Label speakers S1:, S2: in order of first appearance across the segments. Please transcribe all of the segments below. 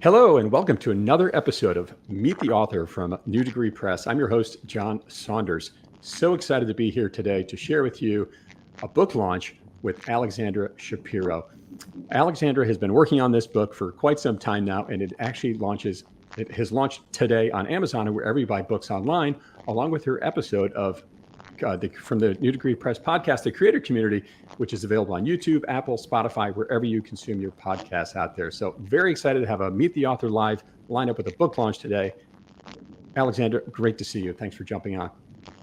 S1: Hello, and welcome to another episode of Meet the Author from New Degree Press. I'm your host, John Saunders. So excited to be here today to share with you a book launch with Alexandra Shapiro. Alexandra has been working on this book for quite some time now, and it has launched today on Amazon and wherever you buy books online, along with her episode of from the New Degree Press podcast, The Creator Community, which is available on YouTube, Apple, Spotify, wherever you consume your podcasts out there. So very excited to have a Meet the Author live lineup with a book launch today. Alexandra, great to see you. Thanks for jumping on.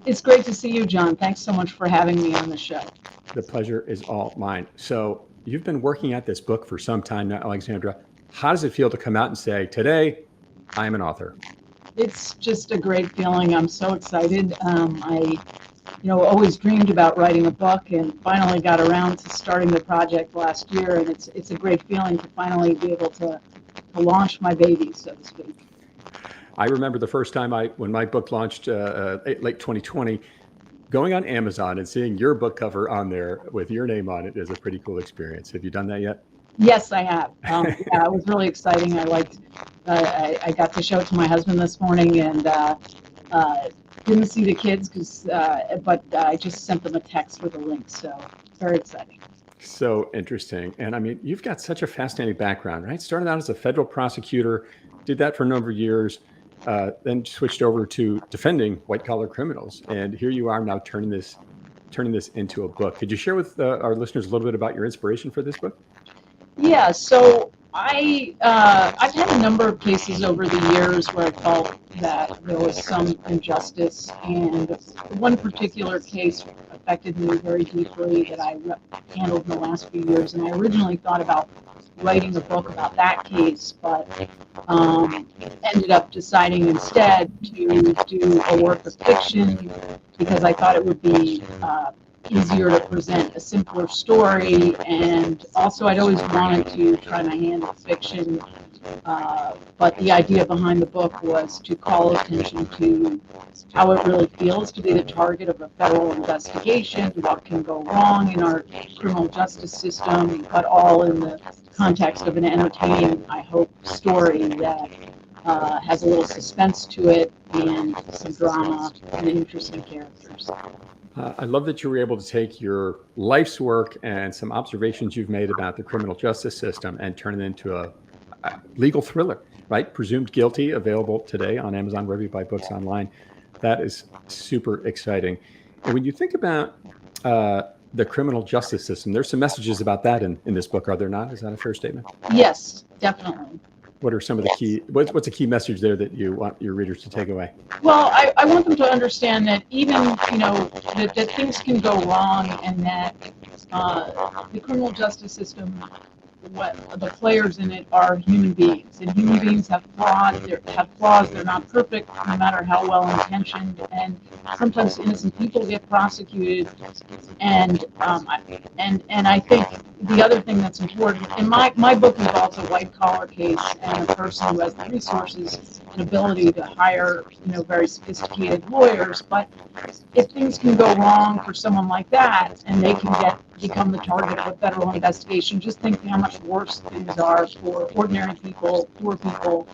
S2: It's great to see you, John. Thanks so much for having me on the show.
S1: The pleasure is all mine. So you've been working at this book for some time now, Alexandra. How does it feel to come out and say, today, I'm an author?
S2: It's just a great feeling. I'm so excited. I always dreamed about writing a book and finally got around to starting the project last year. And it's a great feeling to finally be able to launch my baby, so to speak.
S1: I remember the first time when my book launched late 2020, going on Amazon and seeing your book cover on there with your name on it is a pretty cool experience. Have you done that yet?
S2: Yes, I have. It was really exciting. I got to show it to my husband this morning and didn't see the kids, but I just sent them a text with a link. So very exciting.
S1: So interesting. And I mean, you've got such a fascinating background, right? Started out as a federal prosecutor, did that for a number of years, then switched over to defending white-collar criminals. And here you are now turning this into a book. Could you share with our listeners a little bit about your inspiration for this book?
S2: Yeah, so I've had a number of cases over the years where I felt that there was some injustice, and one particular case affected me very deeply that I handled in the last few years, and I originally thought about writing a book about that case, but ended up deciding instead to do a work of fiction because I thought it would be easier to present a simpler story, and also I'd always wanted to try my hand at fiction, but the idea behind the book was to call attention to how it really feels to be the target of a federal investigation, what can go wrong in our criminal justice system, but all in the context of an entertaining, I hope, story that has a little suspense to it and some drama and interesting characters.
S1: I love that you were able to take your life's work and some observations you've made about the criminal justice system and turn it into a legal thriller, right? Presumed Guilty, available today on Amazon, wherever you buy books online. That is super exciting. And when you think about the criminal justice system, there's some messages about that in this book, are there not? Is that a fair statement?
S2: Yes, definitely.
S1: What are some of the key, what's a key message there that you want your readers to take away?
S2: Well, I want them to understand that even, that things can go wrong, and that the criminal justice system, the players in it are human beings, and human beings have flaws. They're not perfect, no matter how well intentioned, and sometimes innocent people get prosecuted. And I think the other thing that's important, and my book involves a white collar case and a person who has the resources and ability to hire very sophisticated lawyers. But if things can go wrong for someone like that, and they can become the target of a federal investigation, just think how much worse things are for ordinary people, poor people.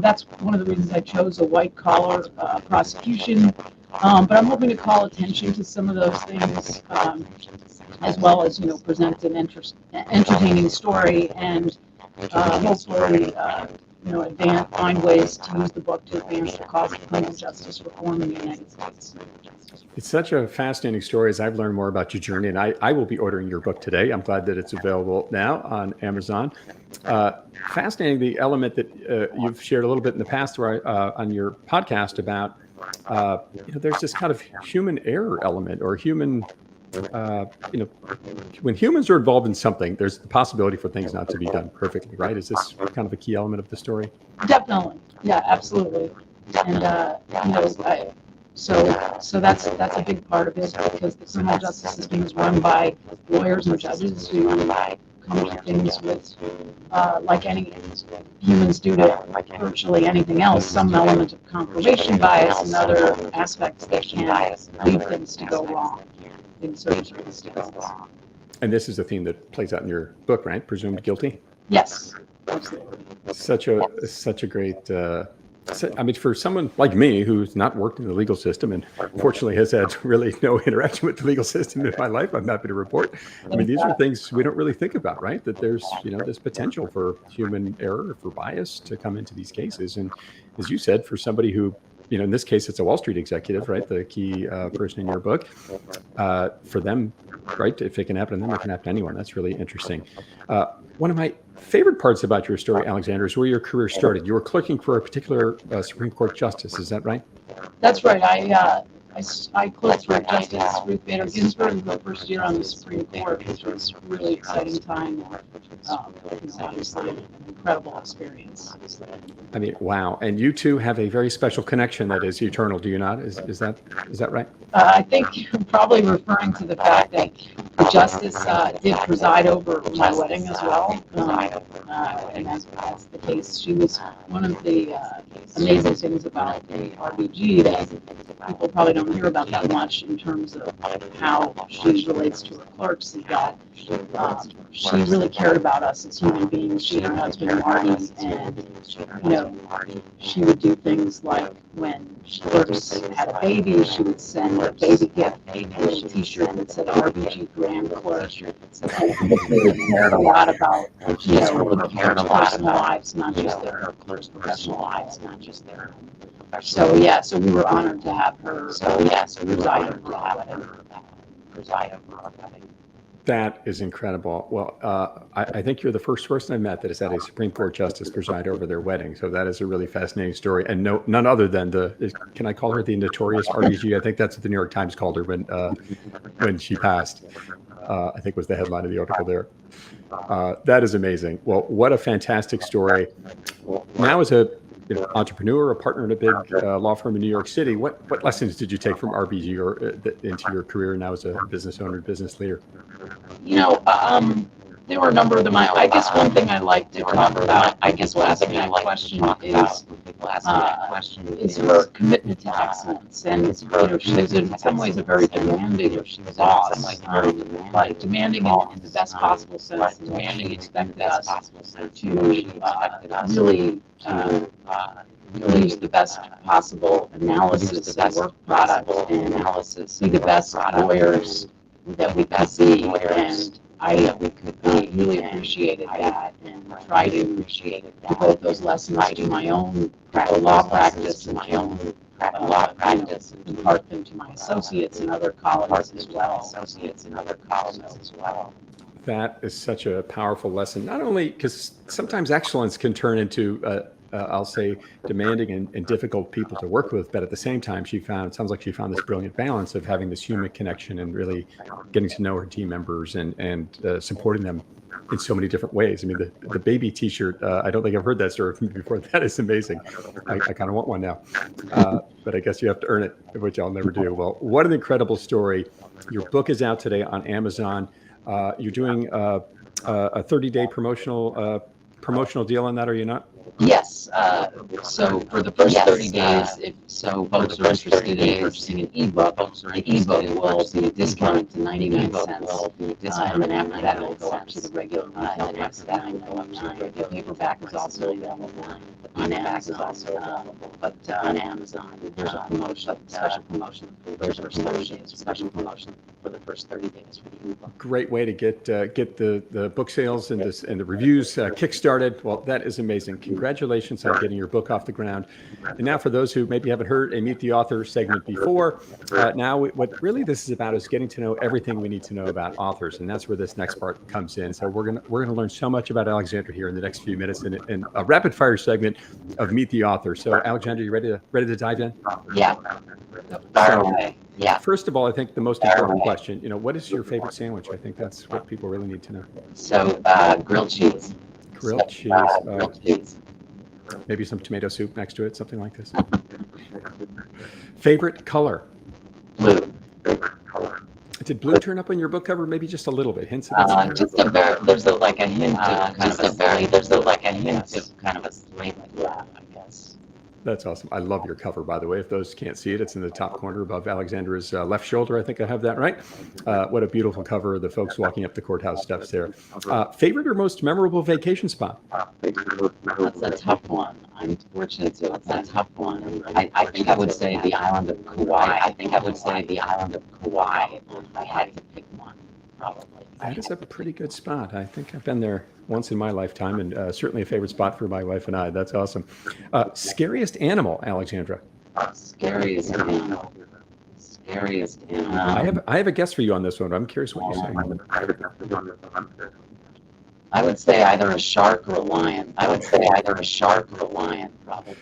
S2: That's one of the reasons I chose a white-collar prosecution. But I'm hoping to call attention to some of those things, as well as present an entertaining story, and hopefully find ways to use the book to advance the cause of criminal justice reform in the United States.
S1: It's such a fascinating story as I've learned more about your journey, and I will be ordering your book today. I'm glad that it's available now on Amazon. Fascinating, the element that you've shared a little bit in the past on your podcast about, there's this kind of human error element, or human, when humans are involved in something, there's the possibility for things not to be done perfectly, right? Is this kind of a key element of the story?
S2: Definitely. Yeah, absolutely. And, so that's a big part of it, because the criminal justice system is run by lawyers and judges who come to things with, like any humans do to virtually anything else, some element of confirmation bias and other aspects that can lead things to go wrong. And this is a theme that plays out in your book, right? Presumed Guilty? Yes, absolutely.
S1: Such a great. I mean, for someone like me who's not worked in the legal system and fortunately has had really no interaction with the legal system in my life, I'm happy to report. I mean, these are things we don't really think about, right? That there's, this potential for human error, for bias to come into these cases. And as you said, for somebody who, in this case, it's a Wall Street executive, right? The key person in your book. For them, right? If it can happen to them, it can happen to anyone. That's really interesting. One of my favorite parts about your story, Alexandra, is where your career started. You were clerking for a particular Supreme Court justice. Is that right?
S2: That's right. I clerked for Justice Ruth Bader Ginsberg the first year on the Supreme Court, which was a really exciting time. Obviously, an incredible experience.
S1: I mean, wow. And you two have a very special connection that is eternal, do you not? Is that right?
S2: I think you're probably referring to the fact that the justice did preside over my wedding as well. And that's the case. She was one of the amazing things about the RBG that people probably don't hear about that much in terms of how she relates to her clerks, is that she really cared about us as human beings. She and her husband Marty, and she would do things like when clerks had a baby, she would send a baby gift, a little T-shirt that said RBG Grand Clerk. And really cared a lot about the clerks' personal lives, not just their clerks' professional lives, not just their. So we were honored to have her. Preside over our wedding.
S1: That is incredible. Well, I think you're the first person I've met that has had a Supreme Court justice preside over their wedding. So that is a really fascinating story. And none other than can I call her the notorious RBG? I think that's what the New York Times called her when she passed. I think was the headline of the article there. That is amazing. Well, what a fantastic story. Now as a entrepreneur, a partner in a big law firm in New York City, what lessons did you take from RBG or into your career now as a business owner, business leader?
S2: There were a number of them. I guess one thing I like to talk about, asking that question is her commitment to excellence. And she was in some ways a very demanding boss, like demanding in the best possible sense, demanding expected us to really use the best possible analysis and work product and be the best lawyers that we could be. And I really appreciated that and try to devote those lessons to my own law practice and my own law practice and impart them to my associates and other colleagues as well.
S1: That is such a powerful lesson, not only because sometimes excellence can turn into I'll say demanding and difficult people to work with, but at the same time, it sounds like she found this brilliant balance of having this human connection and really getting to know her team members and supporting them in so many different ways. I mean, the baby T-shirt, I don't think I've heard that story from you before. That is amazing. I kind of want one now, but I guess you have to earn it, which I'll never do. Well, what an incredible story. Your book is out today on Amazon. You're doing a 30-day promotional deal on that, are you not?
S2: Yes. So for the first 30 days, if folks are interested in purchasing an ebook, the ebook will be discounted to 99 cents. And then after that, it'll go up to the regular retail price. The paperback is also available on Amazon. But on Amazon, there's a promotion, special promotion for the first 30 days for the ebook.
S1: Great way to get the book sales and the reviews kick-started. Well, that is amazing. Congratulations on getting your book off the ground. And now for those who maybe haven't heard a Meet the Author segment before, now what really this is about is getting to know everything we need to know about authors. And that's where this next part comes in. So we're gonna learn so much about Alexandra here in the next few minutes in a rapid fire segment of Meet the Author. So Alexandra, you ready to dive in?
S2: Yeah.
S1: Yeah. First of all, I think the most important question, what is your favorite sandwich? I think that's what people really need to know.
S2: So grilled cheese.
S1: Grilled cheese. Grilled cheese. Maybe some tomato soup next to it, something like this. Favorite color?
S2: Blue.
S1: Did blue turn up on your book cover? Maybe just a little bit. Hints of it.
S2: There's a hint of kind of a slate blue, I guess.
S1: That's awesome. I love your cover, by the way. If those can't see it, it's in the top corner above Alexandra's left shoulder. I think I have that right. What a beautiful cover. The folks walking up the courthouse steps there. Favorite or most memorable vacation spot?
S3: That's a tough one. I'm fortunate to. That's a tough one. I think I would say the island of Kauai. I think I would say the island of Kauai. If I had to pick one, probably.
S1: That is a pretty good spot. I think I've been there once in my lifetime, and certainly a favorite spot for my wife and I. That's awesome. Scariest animal, Alexandra?
S3: Scariest animal. Scariest animal.
S1: I have a guess for you on this one. I'm curious what you say.
S3: I would say either a shark or a lion. I would say either a shark or a lion, probably.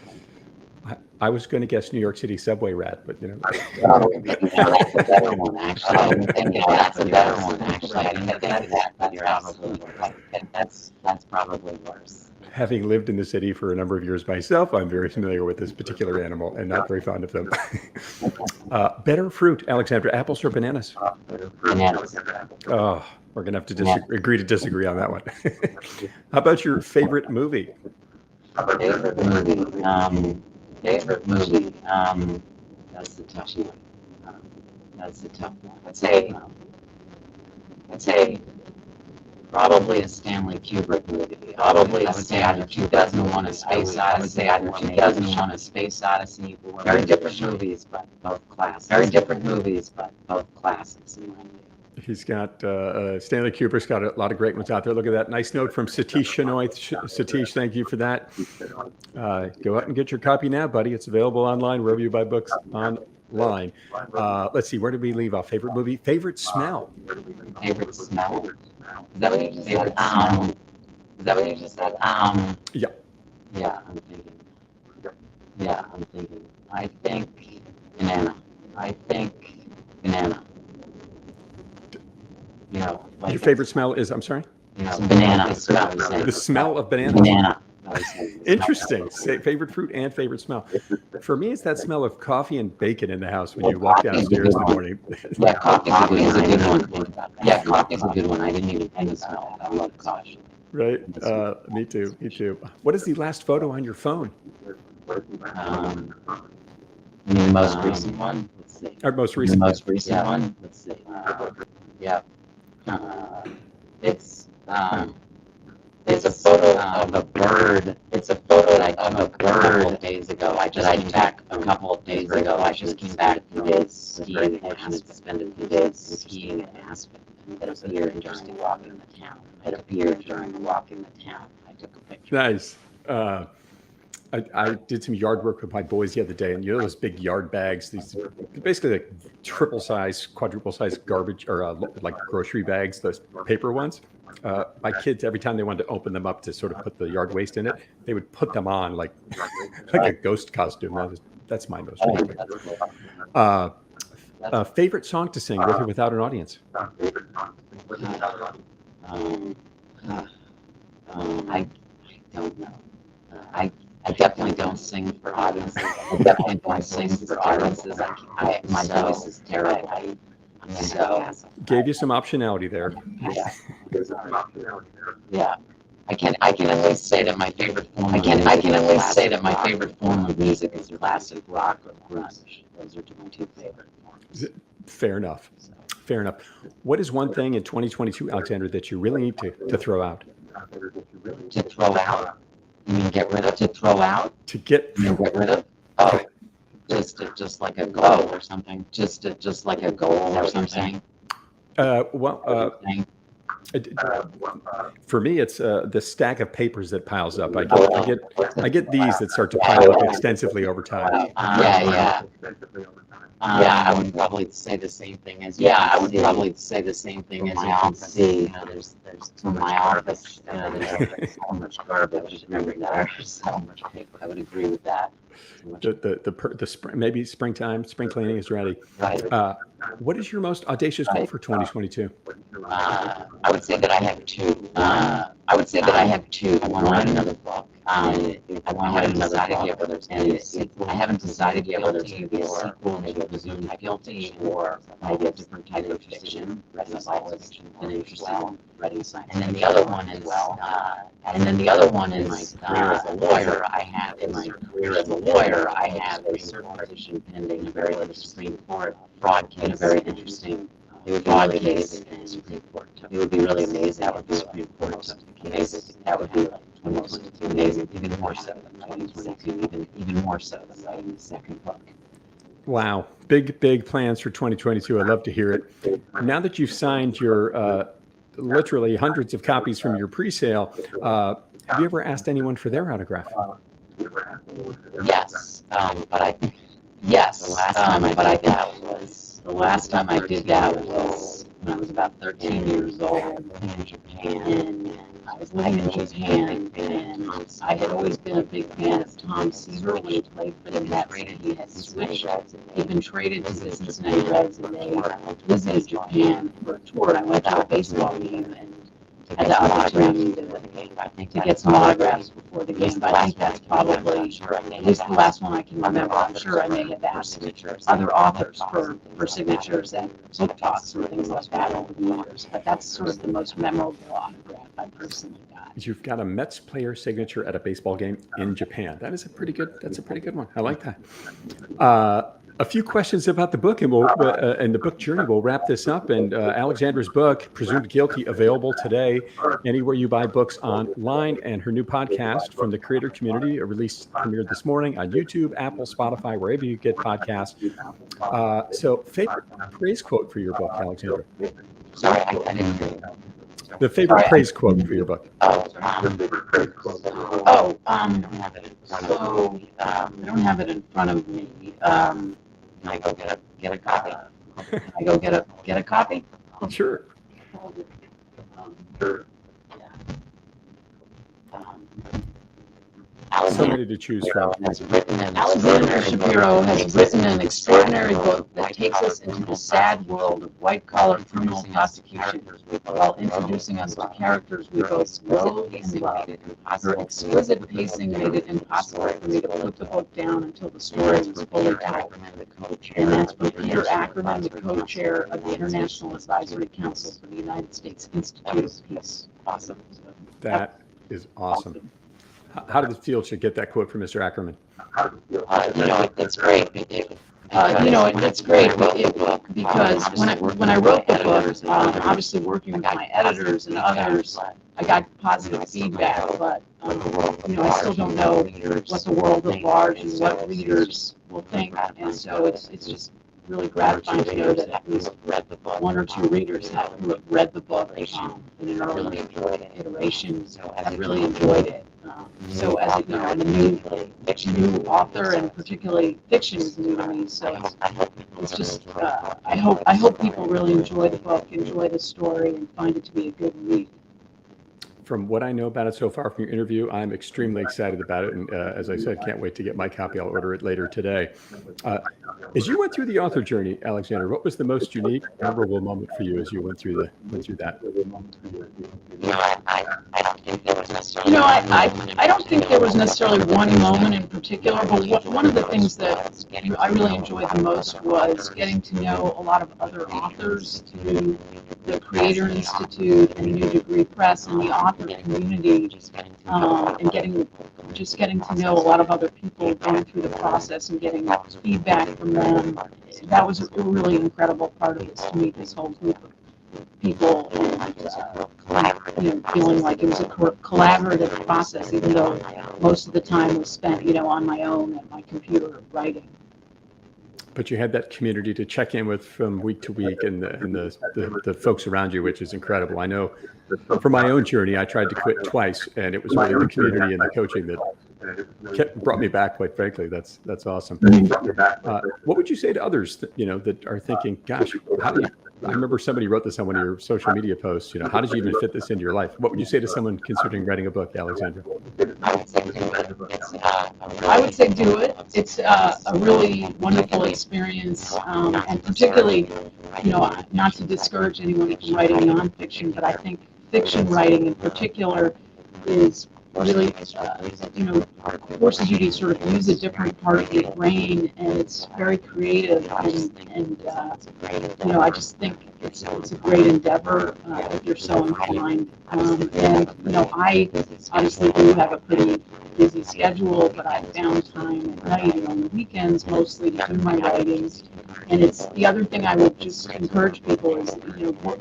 S1: I was going to guess New York City subway rat, but
S3: That's a better one, actually. That's a better one, actually. I didn't think of that, but you're absolutely right. That's probably worse.
S1: Having lived in the city for a number of years myself, I'm very familiar with this particular animal and not very fond of them. Better fruit, Alexandra, apples or bananas?
S3: Bananas.
S1: Oh, we're going to have to agree to disagree on that one. How about your favorite movie?
S3: Favorite movie. Favorite movie. That's the tough one. That's the tough one. I'd say probably a Stanley Kubrick movie. Probably I would say either 2001: A Space Odyssey. I would say either 2001: A Space Odyssey. Very different movies, but both classics. Very different movies, but both classics in my view.
S1: He's got Stanley Kubrick's got a lot of great ones out there. Look at that nice note from Satish Shenoy. Satish, thank you for that. Go out and get your copy now, buddy. It's available online wherever you buy books online. Let's see, where did we leave off? Favorite movie, favorite smell.
S3: Favorite smell. Is that what you just said? Is that what you just said?
S1: Yeah.
S3: Yeah, I'm thinking. I think banana.
S1: Your favorite smell is, I'm sorry?
S3: Banana.
S1: The smell of bananas.
S3: Banana.
S1: Interesting. Favorite fruit and favorite smell. For me, it's that smell of coffee and bacon in the house when you walk downstairs in the morning.
S3: Yeah, coffee is a good one. Yeah, coffee is a good one. I didn't even think of smell. I love coffee.
S1: Right. Me too. What is the last photo on your phone?
S3: You mean the most recent one? Let's see.
S1: Our most recent.
S3: The most recent one? Let's see. Yeah. It's a photo of a bird. It's a photo that I took a couple of days ago. I just came back from days skiing in Aspen. Spent a few days skiing in Aspen. And it appeared during a walk in the town. I took a picture.
S1: Nice. I did some yard work with my boys the other day, and you know those big yard bags, these basically like triple size, quadruple size garbage or like grocery bags, those paper ones. My kids, every time they wanted to open them up to sort of put the yard waste in it, they would put them on like a ghost costume. That's my most favorite. Favorite song to sing with or without an audience?
S3: I don't know. I definitely don't sing for audiences. My voice is terrible. So
S1: gave you some optionality there.
S3: Yeah. I can at least say that my favorite form. I can at least say that my favorite form of music is classic rock or grunge. Those are my two favorite forms.
S1: Fair enough. What is one thing in 2022, Alexandra, that you really need to throw out?
S3: To throw out? You mean get rid of? To throw out?
S1: To get
S3: rid of? Oh, just like a goal or something. Just like a goal or something.
S1: For me, it's the stack of papers that piles up. I get these that start to pile up extensively over time.
S3: Yeah, I would probably say the same thing as you. Yeah, I would probably say the same thing as you can see. There's in my office. There's so much garbage. Remember there. So much paper. I would agree with that.
S1: The spring, maybe spring cleaning is ready.
S3: Right.
S1: What is your most audacious goal for 2022?
S3: I would say that I have two. I want to write another book. I haven't decided yet whether it's going to be a sequel. I haven't decided yet whether it's going to be a sequel, maybe presumed guilty, or maybe a different type of fiction. It's always been interesting writing science. And then the other one is my career as a lawyer. I have a cert petition pending a very interesting Supreme Court fraud case. In a very interesting fraud case in the Supreme Court. It would be really amazing. That would be Supreme Court amazing. That would be amazing, even more so than writing 22, even more so than writing the second book.
S1: Wow. Big plans for 2022. I'd love to hear it. Now that you've signed your literally hundreds of copies from your pre-sale, have you ever asked anyone for their autograph?
S3: Yes, the last time I did that was when I was about 13 years old in Japan. And I was living in Japan, and I had always been a big fan of Tom Seaver when he played for the Mets. He had switched. He'd been traded to the Cincinnati Reds, and they visited Japan for a tour. And I went to a baseball game and had the opportunity to get some autographs before the game. But I think that's probably at least the last one I can remember. I'm sure I may have asked other authors for signatures and book talks and things like that over the years. But that's sort of the most memorable autograph I personally got.
S1: You've got a Mets player signature at a baseball game in Japan. That's a pretty good one. I like that. A few questions about the book, and and the book journey. We'll wrap this up. And Alexandra's book, Presumed Guilty, available today anywhere you buy books online. And her new podcast, From the Creator Community, premiered this morning on YouTube, Apple, Spotify, wherever you get podcasts. So, favorite praise quote for your book, Alexandra?
S3: Sorry, I didn't hear you.
S1: The favorite praise quote for your book?
S3: I don't have it in front of me. Can I go get a copy? I go get a copy?
S1: Sure. Somebody to choose from.
S2: Alexandra Shapiro has written an extraordinary book that takes us into the sad world of white-collar criminal prosecution while introducing us to characters we both loathe and love. Her exquisite pacing made it impossible for me to put the book down until the story was fully told. And that's from Mr Ackerman, the co-chair of the International Advisory Council for the United States Institute of Peace. Awesome.
S1: That is awesome. How did it feel to get that quote from Mr. Ackerman?
S3: It's great.
S2: It's great because when I wrote the book, obviously working with my editors and others, I got positive feedback, but I still don't know what the world at large and what readers will think, and so it's just really gratifying to know that at least one or two readers who have read the book in an early iteration have really enjoyed it. So as a new author, and particularly fiction is new to me, so it's just I hope people really enjoy the book, enjoy the story, and find it to be a good read.
S1: From what I know about it so far from your interview, I'm extremely excited about it. And as I said, can't wait to get my copy. I'll order it later today. As you went through the author journey, Alexandra, what was the most unique, memorable moment for you as you went through that?
S2: I don't think there was necessarily one moment in particular, but one of the things that I really enjoyed the most was getting to know a lot of other authors through the Creator Institute and New Degree Press and the author community, and getting to know a lot of other people going through the process and getting feedback from them. That was a really incredible part of this to meet this whole group of people, and feeling like it was a collaborative process, even though most of the time was spent on my own at my computer writing.
S1: But you had that community to check in with from week to week, and the folks around you, which is incredible. I know for my own journey, I tried to quit twice, and it was really the community and the coaching that brought me back, quite frankly. That's awesome. What would you say to others that are thinking, gosh, I remember somebody wrote this on one of your social media posts, how did you even fit this into your life? What would you say to someone considering writing a book, Alexandra?
S2: I would say do it. It's a really wonderful experience, and particularly, not to discourage anyone from writing nonfiction, but I think fiction writing in particular is really, forces you to sort of use a different part of your brain, and it's very creative, and I just think it's a great endeavor if you're so inclined. I obviously do have a pretty busy schedule, but I found time at night and on the weekends mostly to do my writings. And it's the other thing I would just encourage people is,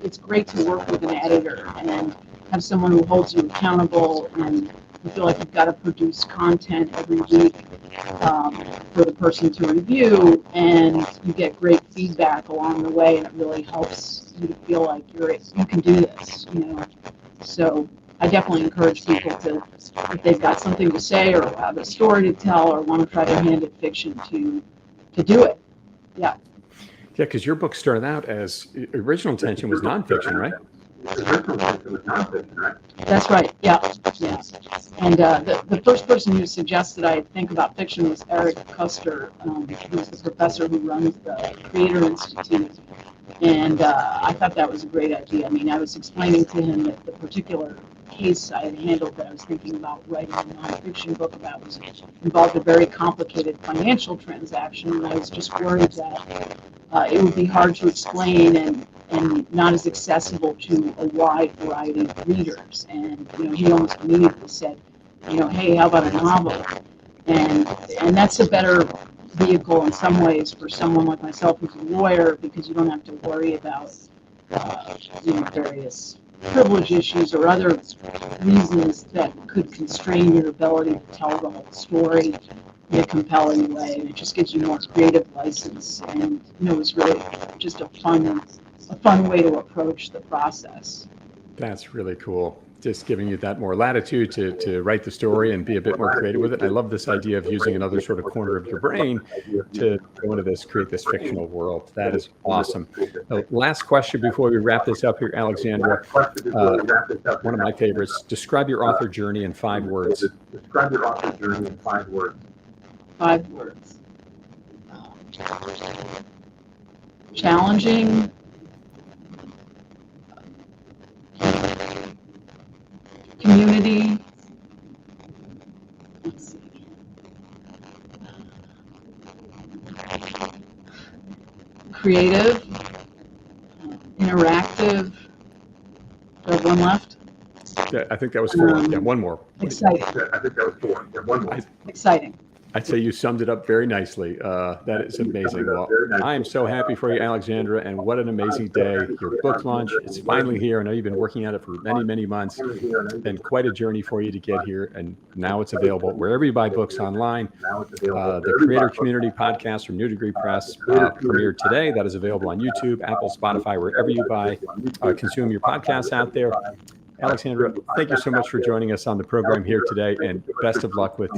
S2: it's great to work with an editor and have someone who holds you accountable, and you feel like you've got to produce content every week for the person to review, and you get great feedback along the way, and it really helps you to feel like you can do this, So I definitely encourage people to, if they've got something to say or have a story to tell or want to try their hand at fiction, to do it. Yeah.
S1: Yeah, because your book started out as original intention was nonfiction, right?
S2: That's right. Yeah. And the first person who suggested I think about fiction was Eric Custer, who's the professor who runs the Creator Institute. And I thought that was a great idea. I mean, I was explaining to him that the particular case I had handled that I was thinking about writing a nonfiction book about involved a very complicated financial transaction, and I was just worried that it would be hard to explain and not as accessible to a wide variety of readers. And he almost immediately said, hey, how about a novel? And that's a better vehicle in some ways for someone like myself who's a lawyer, because you don't have to worry about various privilege issues or other reasons that could constrain your ability to tell the whole story in a compelling way. And it just gives you more creative license, and it was really just a fun way to approach the process.
S1: That's really cool. Just giving you that more latitude to write the story and be a bit more creative with it. I love this idea of using another sort of corner of your brain to go into this, create this fictional world. That is awesome. Last question before we wrap this up here, Alexandra. One of my favorites. Describe your author journey in 5 words.
S4: Describe your author journey in 5 words.
S2: 5 words. Challenging. Community. Let's see. Creative. Interactive. Do I have one left?
S1: Yeah, I think that was 4. Yeah, one more.
S2: Exciting.
S4: I think that was 4. Yeah, one more.
S2: Exciting.
S1: I'd say you summed it up very nicely. That is amazing. Well, I am so happy for you, Alexandra, and what an amazing day. Your book launch is finally here. I know you've been working at it for many, many months. It's been quite a journey for you to get here, and now it's available wherever you buy books online. The Creator Community Podcast from New Degree Press premiered today. That is available on YouTube, Apple, Spotify, wherever you consume your podcasts out there. Alexandra, thank you so much for joining us on the program here today, and best of luck with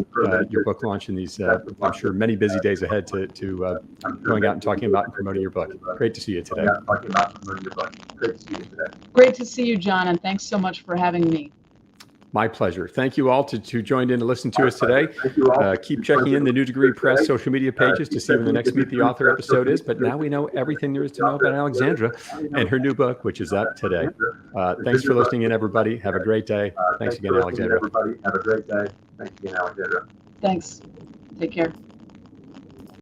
S1: your book launch in these, I'm sure, many busy days ahead to going out and talking about and promoting your book. Great to see you today.
S2: Great to see you, John, and thanks so much for having me.
S1: My pleasure. Thank you all to joined in to listen to us today. Keep checking in the New Degree Press social media pages to see when the next Meet the Author episode is. But now we know everything there is to know about Alexandra and her new book, which is out today. Thanks for listening in, everybody. Have a great day. Thanks again, Alexandra.
S4: Have a great day. Thanks again, Alexandra.
S2: Thanks. Take care.